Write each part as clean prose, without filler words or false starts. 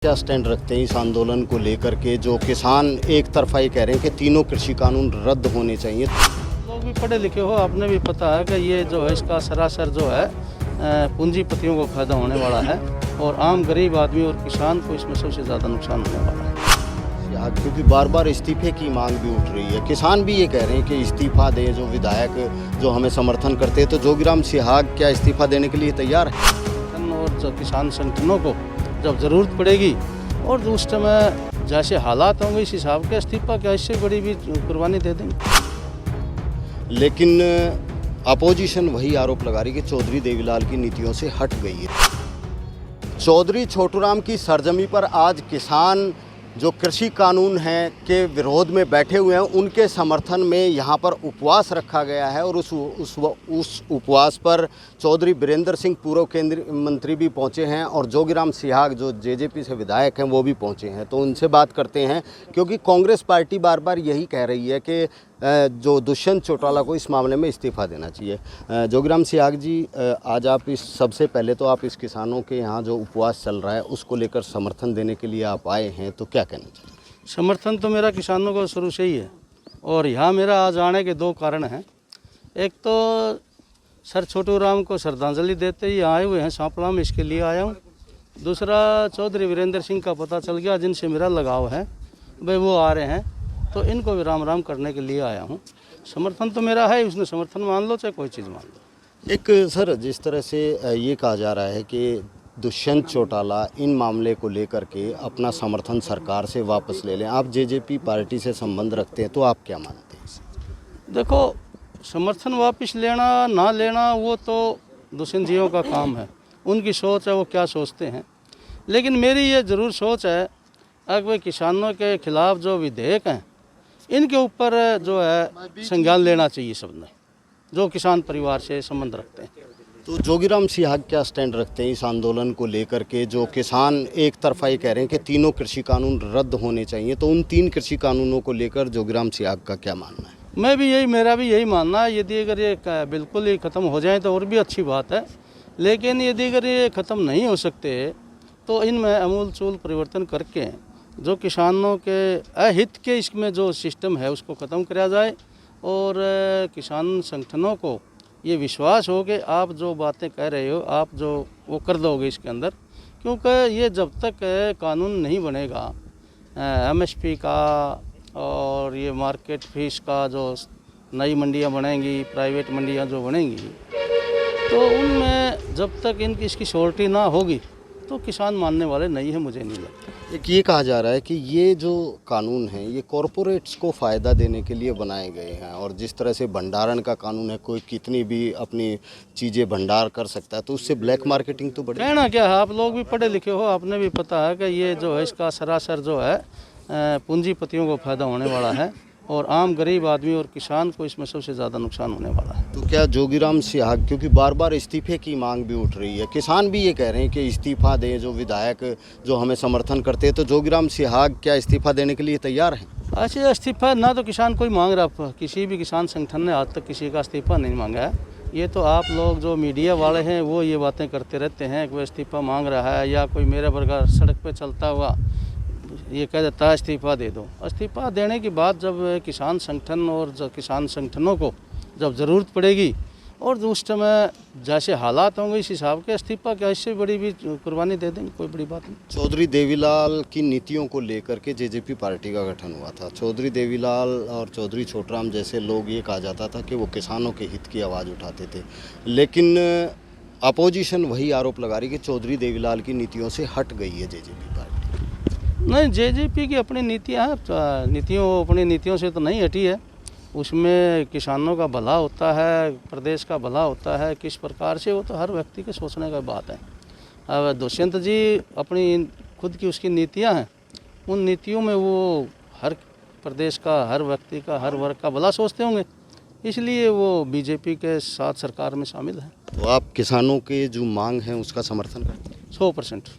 क्या स्टैंड रखते हैं इस आंदोलन को लेकर के, जो किसान एक तरफा ये कह रहे हैं कि तीनों कृषि कानून रद्द होने चाहिए। लोग भी पढ़े लिखे हो, आपने भी पता है कि ये जो है इसका सरासर जो है पूंजीपतियों को फायदा होने वाला है और आम गरीब आदमी और किसान को इसमें सबसे ज़्यादा नुकसान होने वाला है। क्योंकि बार बार इस्तीफे की मांग भी उठ रही है, किसान भी ये कह रहे हैं कि इस्तीफा दें जो विधायक जो हमें समर्थन करते हैं। तो जोगीराम सिहाग क्या इस्तीफा देने के लिए तैयार है? और जो किसान संगठनों को जब ज़रूरत पड़ेगी और उस समय जैसे हालात होंगे इस हिसाब के इस्तीफा क्या इससे बड़ी भी कुर्बानी दे देंगे। लेकिन अपोजिशन वही आरोप लगा रही है कि चौधरी देवीलाल की नीतियों से हट गई है। चौधरी छोटूराम की सरजमी पर आज किसान जो कृषि कानून हैं के विरोध में बैठे हुए हैं, उनके समर्थन में यहाँ पर उपवास रखा गया है और उस उपवास पर चौधरी बीरेंद्र सिंह पूर्व केंद्रीय मंत्री भी पहुँचे हैं और जोगीराम सिहाग जो जेजेपी से विधायक हैं वो भी पहुँचे हैं। तो उनसे बात करते हैं, क्योंकि कांग्रेस पार्टी बार बार यही कह रही है कि जो दुष्यंत चौटाला को इस मामले में इस्तीफा देना चाहिए। जोगीराम सिहाग जी, आज आप इस सबसे पहले तो आप इस किसानों के यहाँ जो उपवास चल रहा है उसको लेकर समर्थन देने के लिए आप आए हैं, तो क्या कहना चाहिए? समर्थन तो मेरा किसानों को शुरू से ही है और यहाँ मेरा आज आने के दो कारण हैं। एक तो सर छोटूराम को श्रद्धांजलि देते ही आए हुए हैं सांपला में, इसके लिए आया हूँ। दूसरा चौधरी वीरेंद्र सिंह का पता चल गया जिनसे मेरा लगाव है, भाई वो आ रहे हैं तो इनको भी राम राम करने के लिए आया हूँ। समर्थन तो मेरा है, उसने समर्थन मान लो चाहे कोई चीज़ मान लो। एक सर, जिस तरह से ये कहा जा रहा है कि दुष्यंत चौटाला इन मामले को लेकर के अपना समर्थन सरकार से वापस ले लें, आप जेजेपी पार्टी से संबंध रखते हैं, तो आप क्या मानते हैं? देखो, समर्थन वापस लेना ना लेना वो तो दुष्यंत जियों का काम है, उनकी सोच है, वो क्या सोचते हैं। लेकिन मेरी ये ज़रूर सोच है अगर वे किसानों के खिलाफ जो विधेयक हैं इनके ऊपर जो है संज्ञान लेना चाहिए सबने, जो किसान परिवार से संबंध रखते हैं। तो जोगीराम सिहाग क्या स्टैंड रखते हैं इस आंदोलन को लेकर के, जो किसान एक तरफा ये कह रहे हैं कि तीनों कृषि कानून रद्द होने चाहिए, तो उन 3 कृषि कानूनों को लेकर जोगीराम सिहाग का क्या मानना है? मेरा भी यही मानना है, यदि अगर ये बिल्कुल ही ख़त्म हो जाए तो और भी अच्छी बात है। लेकिन यदि अगर ये ख़त्म नहीं हो सकते तो इनमें अमूल चूल परिवर्तन करके जो किसानों के अहित के इसमें जो सिस्टम है उसको ख़त्म किया जाए और किसान संगठनों को ये विश्वास हो कि आप जो बातें कह रहे हो आप जो वो कर दोगे इसके अंदर, क्योंकि ये जब तक कानून नहीं बनेगा एमएसपी का और ये मार्केट फीस का, जो नई मंडियां बनेंगी, प्राइवेट मंडियां जो बनेंगी, तो उनमें जब तक इसकी श्योरिटी ना होगी तो किसान मानने वाले नहीं है, मुझे नहीं लगता। एक ये कहा जा रहा है कि ये जो कानून है ये कॉरपोरेट्स को फ़ायदा देने के लिए बनाए गए हैं और जिस तरह से भंडारण का कानून है, कोई कितनी भी अपनी चीज़ें भंडार कर सकता है, तो उससे ब्लैक मार्केटिंग तो बढ़ेगी। कहना क्या है, आप लोग भी पढ़े लिखे हो, आपने भी पता है कि ये जो है इसका सरासर जो है पूंजीपतियों को फायदा होने वाला है और आम गरीब आदमी और किसान को इसमें सबसे ज़्यादा नुकसान होने वाला है। तो क्या जोगीराम सिहाग, क्योंकि बार बार इस्तीफे की मांग भी उठ रही है, किसान भी ये कह रहे हैं कि इस्तीफा दें जो विधायक जो हमें समर्थन करते हैं, तो जोगीराम सिहाग क्या इस्तीफा देने के लिए तैयार हैं? ऐसे इस्तीफा ना तो किसान कोई मांग रहा, किसी भी किसान संगठन ने आज तक किसी का इस्तीफा नहीं मांगा है। ये तो आप लोग जो मीडिया वाले हैं वो ये बातें करते रहते हैं कि वो इस्तीफा मांग रहा है, या कोई मेरे वर्गा सड़क पर चलता हुआ ये कह देता है इस्तीफा दे दो। इस्तीफा देने के बाद जब किसान संगठन और जो किसान संगठनों को जब ज़रूरत पड़ेगी और उस समय जैसे हालात होंगे इस हिसाब के इस्तीफा क्या इससे बड़ी भी कुर्बानी दे देंगे, कोई बड़ी बात नहीं। चौधरी देवीलाल की नीतियों को लेकर के जेजेपी पार्टी का गठन हुआ था। चौधरी देवीलाल और चौधरी छोटूराम जैसे लोग, ये कहा जाता था कि वो किसानों के हित की आवाज़ उठाते थे, लेकिन अपोजिशन वही आरोप लगा रही है कि चौधरी देवीलाल की नीतियों से हट गई है जेजेपी पार्टी। नहीं, जेजेपी की अपनी नीतियाँ हैं, अपनी नीतियों से तो नहीं हटी है। उसमें किसानों का भला होता है, प्रदेश का भला होता है, किस प्रकार से, वो तो हर व्यक्ति के सोचने का बात है। अब दुष्यंत जी अपनी खुद की उसकी नीतियाँ हैं, उन नीतियों में वो हर प्रदेश का, हर व्यक्ति का, हर वर्ग का भला सोचते होंगे, इसलिए वो बीजेपी के साथ सरकार में शामिल है। तो आप किसानों के जो मांग है उसका समर्थन करते हैं? 100%।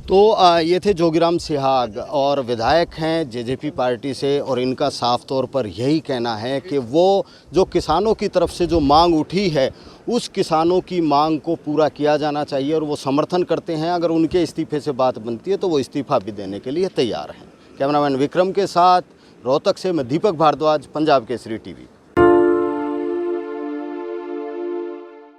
तो ये थे जोगीराम सिहाग और विधायक हैं जेजेपी पार्टी से, और इनका साफ तौर पर यही कहना है कि वो जो किसानों की तरफ से जो मांग उठी है उस किसानों की मांग को पूरा किया जाना चाहिए और वो समर्थन करते हैं। अगर उनके इस्तीफे से बात बनती है तो वो इस्तीफा भी देने के लिए तैयार हैं। कैमरामैन विक्रम के साथ रोहतक से मैं दीपक भारद्वाज, पंजाब केसरी टीवी।